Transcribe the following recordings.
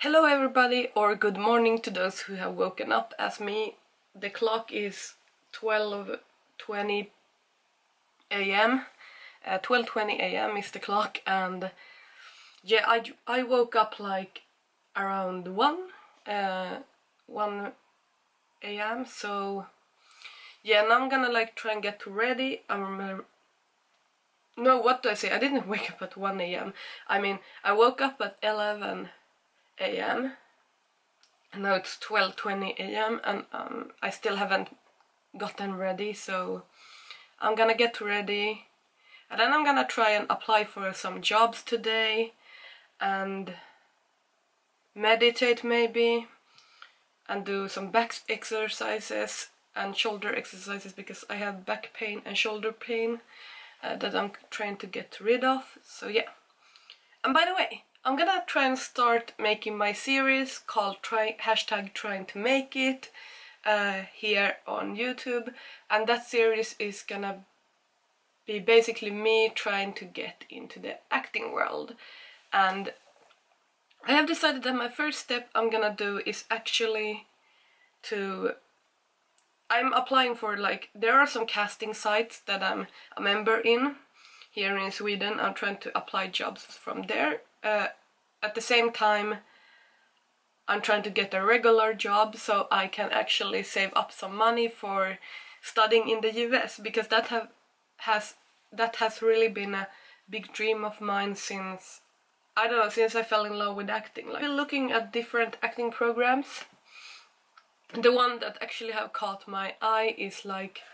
Hello everybody, or good morning to those who have woken up as me. The clock is 12:20 a.m. 12:20 a.m. is the clock, and yeah, I woke up like around 1 a.m. So yeah, now I'm gonna like try and get ready. No, what do I say? I didn't wake up at 1 a.m. I mean, I woke up at 11 a.m. and now it's 12:20 a.m. and I still haven't gotten ready, so I'm gonna get ready and then I'm gonna try and apply for some jobs today and meditate maybe and do some back exercises and shoulder exercises because I have back pain and shoulder pain that I'm trying to get rid of. So yeah. And by the way, I'm gonna try and start making my series called #Tryingtomakeit here on YouTube, and that series is gonna be basically me trying to get into the acting world. And I have decided that my first step I'm gonna do is actually I'm applying for, like, there are some casting sites that I'm a member in here in Sweden. I'm trying to apply jobs from there. At the same time, I'm trying to get a regular job so I can actually save up some money for studying in the US, because that has really been a big dream of mine since, I don't know, since I fell in love with acting. Like, looking at different acting programs, the one that actually have caught my eye is like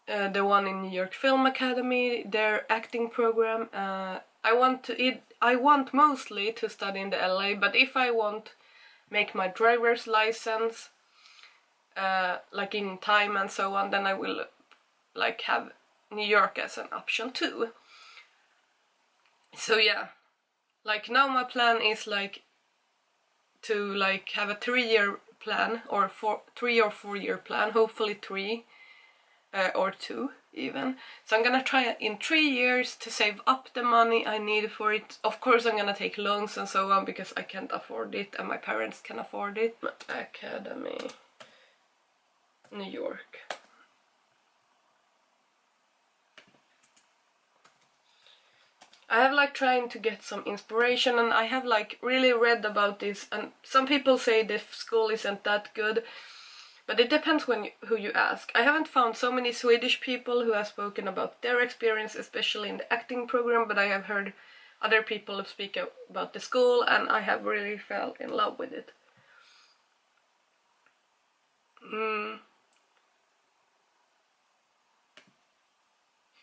the one in New York Film Academy, their acting program. I want mostly to study in the LA, but if I want make my driver's license like in time and so on, then I will like have New York as an option too. So yeah, like now my plan is like to like have a 3-year plan, or 3 or 4 year plan, hopefully 3 or 2 even. So I'm gonna try in 3 years to save up the money I need for it. Of course I'm gonna take loans and so on because I can't afford it and my parents can afford it. Academy, New York. I have like trying to get some inspiration, and I have like really read about this, and some people say the school isn't that good, but it depends who you ask. I haven't found so many Swedish people who have spoken about their experience, especially in the acting program, but I have heard other people speak about the school, and I have really fell in love with it.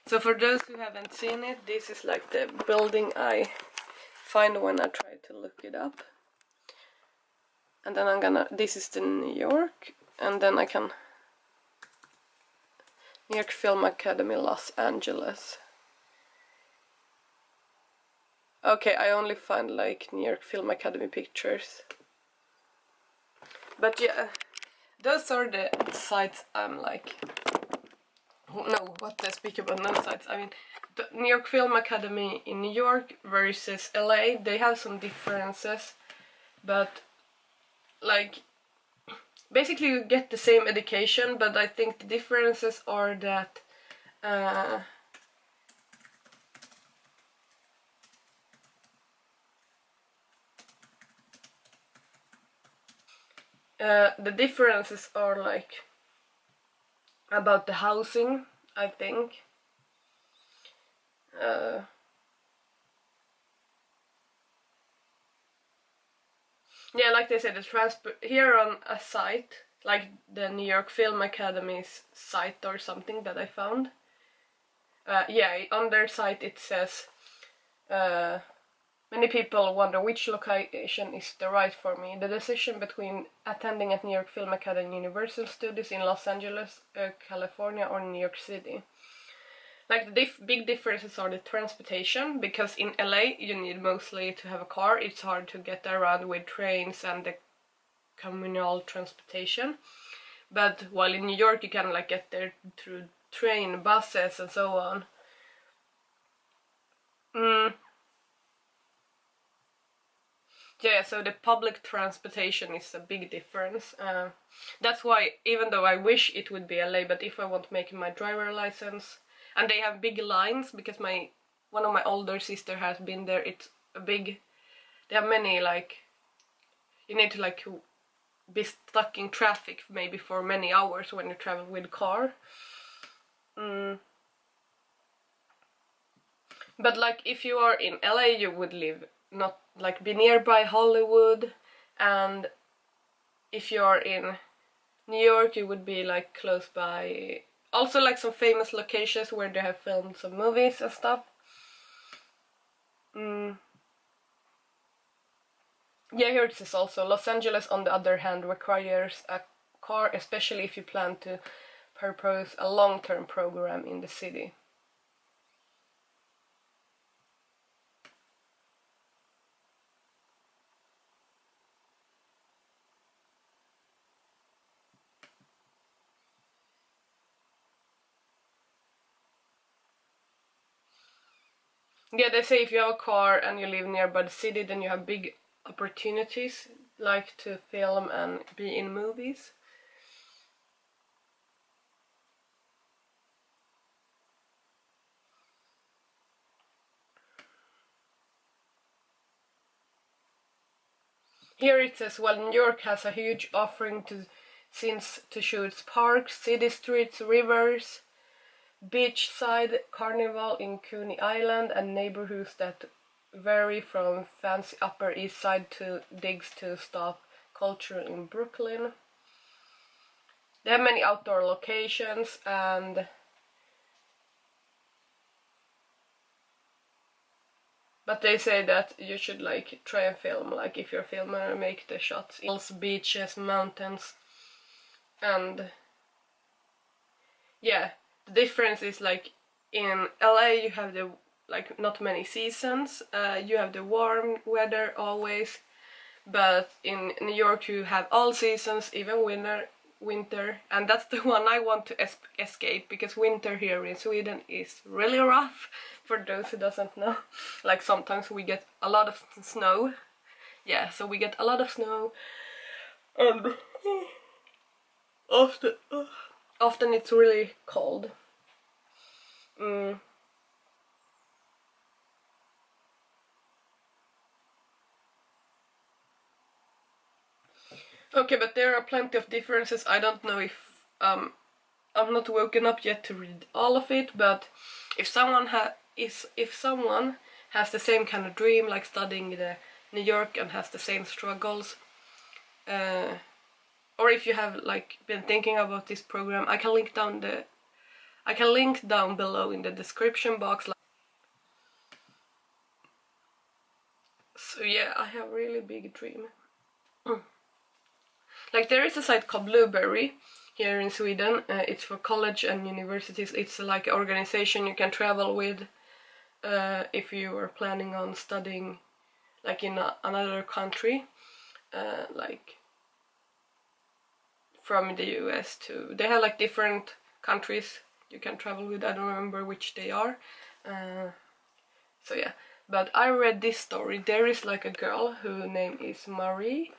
So for those who haven't seen it, this is like the building I find when I try to look it up. And then this is the New York, and then I can, New York Film Academy, Los Angeles. Okay, I only find like New York Film Academy pictures. But yeah, those are the sites I'm like, no, what I speak about, no sites. I mean, the New York Film Academy in New York versus LA, they have some differences, but like, basically you get the same education, but I think the differences are that the differences are like about the housing, I think. Yeah, like they said, the transport here on a site, like the New York Film Academy's site or something that I found. Yeah, on their site it says, many people wonder which location is the right for me. The decision between attending at New York Film Academy Universal Studios in Los Angeles, California, or New York City. Like the big differences are the transportation, because in LA you need mostly to have a car. It's hard to get around with trains and the communal transportation. But while in New York you can like get there through train, buses and so on. Yeah, so the public transportation is a big difference. That's why, even though I wish it would be LA, but if I want to make my driver license, and they have big lines because one of my older sister has been there. It's a big. They have many like. You need to like be stuck in traffic maybe for many hours when you travel with car. But like if you are in LA, you would live not like be nearby Hollywood, and if you are in New York, you would be like close by. Also like some famous locations where they have filmed some movies and stuff. Yeah, here it says also Los Angeles, on the other hand, requires a car, especially if you plan to propose a long-term program in the city. Yeah, they say if you have a car and you live nearby the city, then you have big opportunities, like to film and be in movies. Here it says, well, New York has a huge offering to scenes to shoot parks, city streets, rivers, beachside carnival in Coney Island, and neighborhoods that vary from fancy Upper East Side to digs to stop culture in Brooklyn. They have many outdoor locations, and but they say that you should like try and film, like if you're a filmer, make the shots in beaches, mountains, and yeah, the difference is like in LA you have the like not many seasons, you have the warm weather always, but in New York you have all seasons, even winter, and that's the one I want to escape, because winter here in Sweden is really rough, for those who doesn't know. Like sometimes we get a lot of snow. Yeah, so we get a lot of snow, and often it's really cold. Okay, but there are plenty of differences. I don't know if I'm not woken up yet to read all of it, but if someone has the same kind of dream, like studying in New York and has the same struggles, or if you have like been thinking about this program, I can link down below in the description box. So yeah, I have a really big dream. Like there is a site called Blueberry here in Sweden. It's for college and universities. It's like an organization you can travel with if you are planning on studying like in another country, like from the US to... They have like different countries you can travel with. I don't remember which they are. So yeah, but I read this story. There is like a girl whose name is Marie,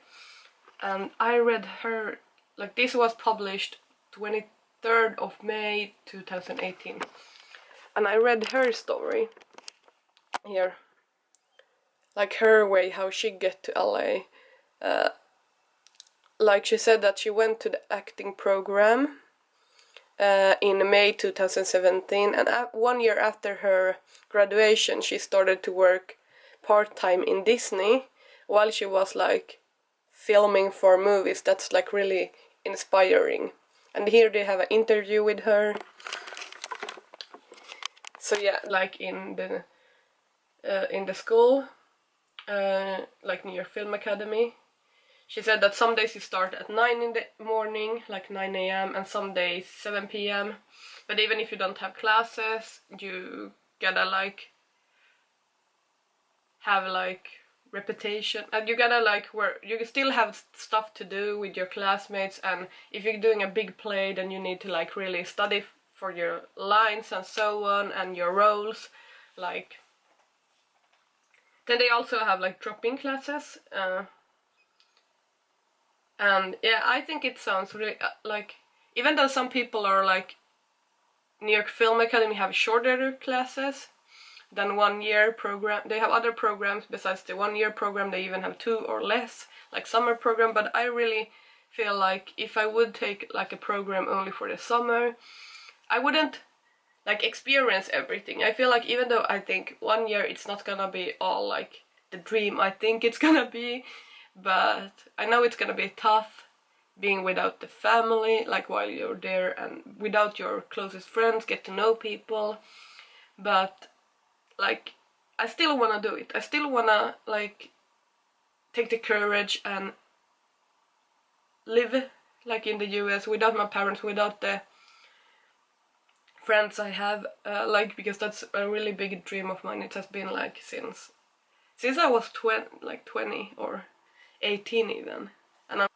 and I read her, like this was published 23rd of May 2018, and I read her story here, like her way how she get to LA. Like she said that she went to the acting program in May 2017, and 1 year after her graduation she started to work part-time in Disney while she was like filming for movies. That's like really inspiring. And here they have an interview with her. So yeah, like in the school, like near Film Academy, she said that some days you start at 9 in the morning, like 9 a.m, and some days 7 p.m. But even if you don't have classes, you gotta like have like repetition, and you gotta like where you still have stuff to do with your classmates, and if you're doing a big play then you need to like really study for your lines and so on, and your roles, like Then they also have like drop-in classes. And yeah, I think it sounds really like, even though some people are like New York Film Academy have shorter classes than 1 year program. They have other programs besides the 1 year program. They even have 2 or less, like summer program. But I really feel like if I would take like a program only for the summer, I wouldn't like experience everything. I feel like even though I think 1 year it's not gonna be all like the dream I think it's gonna be, but I know it's gonna be tough being without the family, like while you're there, and without your closest friends, get to know people. But like, I still wanna do it. I still wanna like take the courage and live like in the US without my parents, without the friends I have, like, because that's a really big dream of mine. It has been like since I was 20 or 18 even. And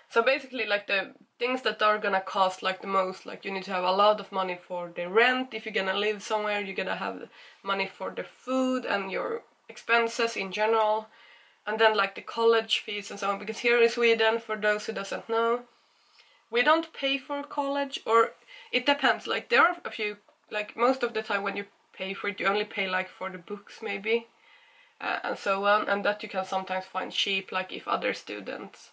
so basically, like, the things that are gonna cost like the most, like you need to have a lot of money for the rent. If you're gonna live somewhere, you're gonna have money for the food and your expenses in general, and then like the college fees and so on. Because here in Sweden, for those who doesn't know, we don't pay for college, or it depends. Like, there are a few, like most of the time when you pay for it, you only pay like for the books maybe, and so on, and that you can sometimes find cheap, like if other students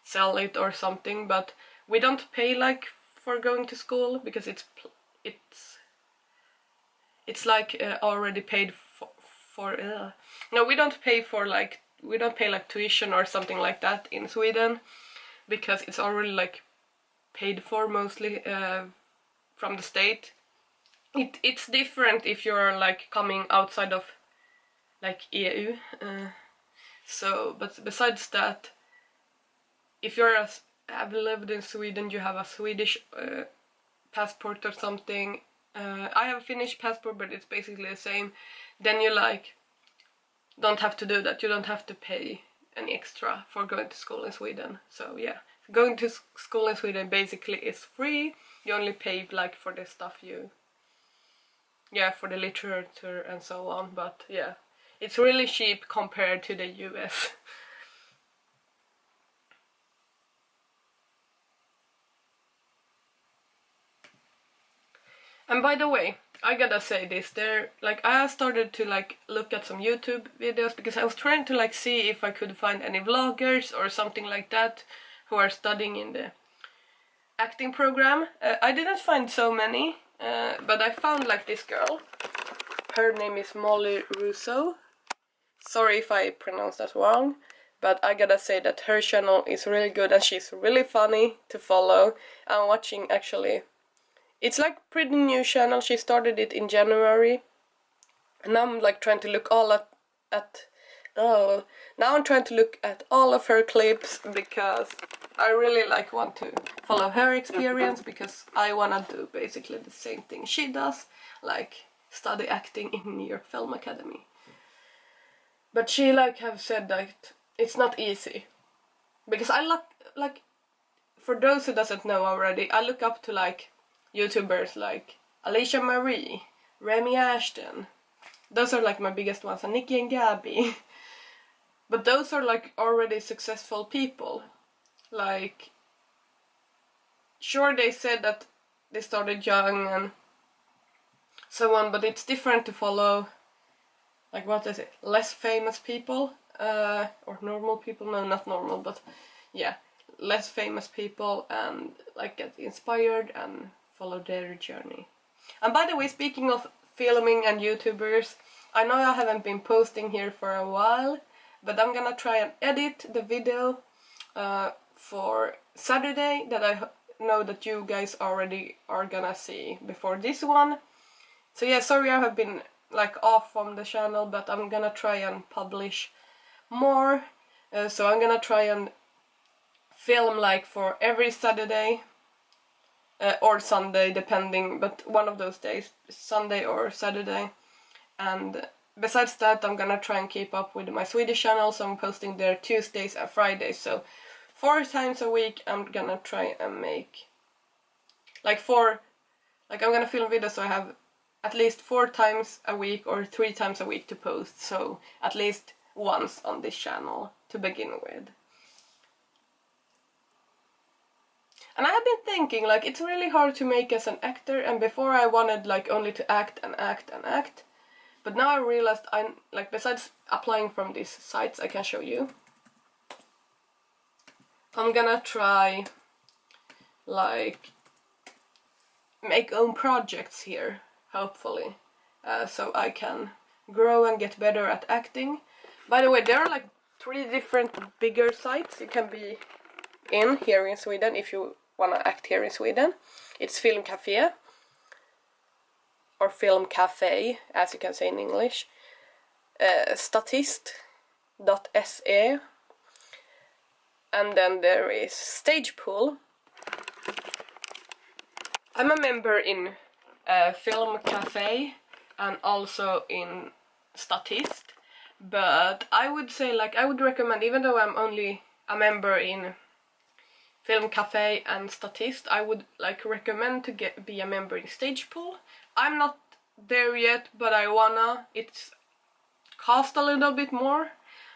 sell it or something. But we don't pay like for going to school, because it's like already paid for no, we don't pay for like, we don't pay like tuition or something like that in Sweden, because it's already like paid for mostly from the state. It's different if you're like coming outside of like EU, so, but besides that, if you're have lived in Sweden, you have a Swedish passport or something. I have a Finnish passport, but it's basically the same. Then you like don't have to do that. You don't have to pay any extra for going to school in Sweden. So yeah, going to school in Sweden basically is free. You only pay like for the stuff for the literature and so on. But yeah, it's really cheap compared to the US. And by the way, I gotta say this, I started to like look at some YouTube videos, because I was trying to like see if I could find any vloggers or something like that who are studying in the acting program. I didn't find so many, but I found like this girl. Her name is Molly Russo. Sorry if I pronounced that wrong, but I gotta say that her channel is really good and she's really funny to follow. I'm watching actually. It's like pretty new channel. She started it in January, and now I'm like trying to look now I'm trying to look at all of her clips, because I really like want to follow her experience, because I wanna do basically the same thing she does, like study acting in New York Film Academy. But she like have said that it's not easy, because I look like, for those who doesn't know already, I look up to like YouTubers like Alicia Marie, Remy Ashton. Those are like my biggest ones, and Nikki and Gabby. But those are like already successful people. Like, sure, they said that they started young and so on, but it's different to follow, like, what is it, less famous people, or normal people, no, not normal, but yeah, less famous people, and like get inspired and follow their journey. And by the way, speaking of filming and YouTubers, I know I haven't been posting here for a while, but I'm gonna try and edit the video for Saturday that I know that you guys already are gonna see before this one. So yeah, sorry I have been like off from the channel, but I'm gonna try and publish more. So I'm gonna try and film like for every Saturday or Sunday, depending, but one of those days, Sunday or Saturday. And besides that, I'm gonna try and keep up with my Swedish channel, so I'm posting there Tuesdays and Fridays. So 4 times a week I'm gonna try and make like I'm gonna film videos, so I have at least 4 times a week or 3 times a week to post, so at least once on this channel to begin with. And I have been thinking, like, it's really hard to make as an actor, and before I wanted like only to act and act and act, but now I realized I'm like, besides applying from these sites I can show you, I'm gonna try like make own projects here, hopefully, so I can grow and get better at acting. By the way, there are like 3 different bigger sites you can be in here in Sweden if you wanna act here in Sweden. It's Film Café, or Film Cafe as you can say in English, statist.se, and then there is Stage Pool. I'm a member in Film Cafe and also in Statist, but I would say, like, I would recommend, even though I'm only a member in Film Cafe and Statist, I would like recommend to be a member in Stage Pool. I'm not there yet, but I wanna. It's cost a little bit more,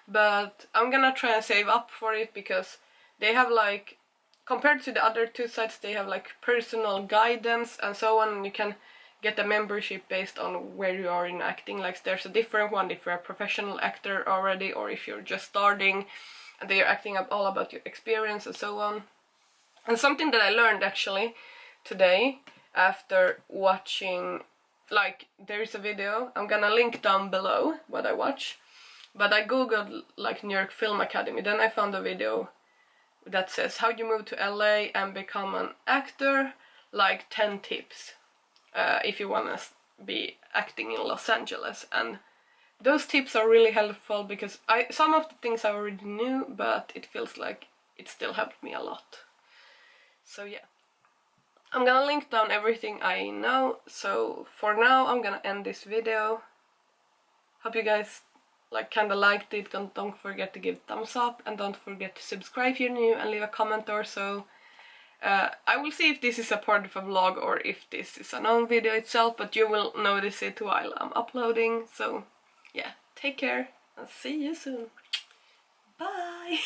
but I'm gonna try and save up for it, because they have like, compared to the other 2 sites, they have like personal guidance and so on, and you can get a membership based on where you are in acting. Like, there's a different one if you're a professional actor already, or if you're just starting and they are acting up all about your experience and so on. And something that I learned actually today after watching, like, there is a video, I'm gonna link down below what I watch, but I googled like New York Film Academy, then I found a video that says how you move to LA and become an actor, like 10 tips if you wanna be acting in Los Angeles. And those tips are really helpful, because some of the things I already knew, but it feels like it still helped me a lot. So yeah, I'm gonna link down everything I know. So for now I'm gonna end this video. Hope you guys like kinda liked it. Don't forget to give thumbs up, and don't forget to subscribe if you're new, and leave a comment or so. I will see if this is a part of a vlog or if this is an own video itself, but you will notice it while I'm uploading. So yeah, take care and see you soon. Bye!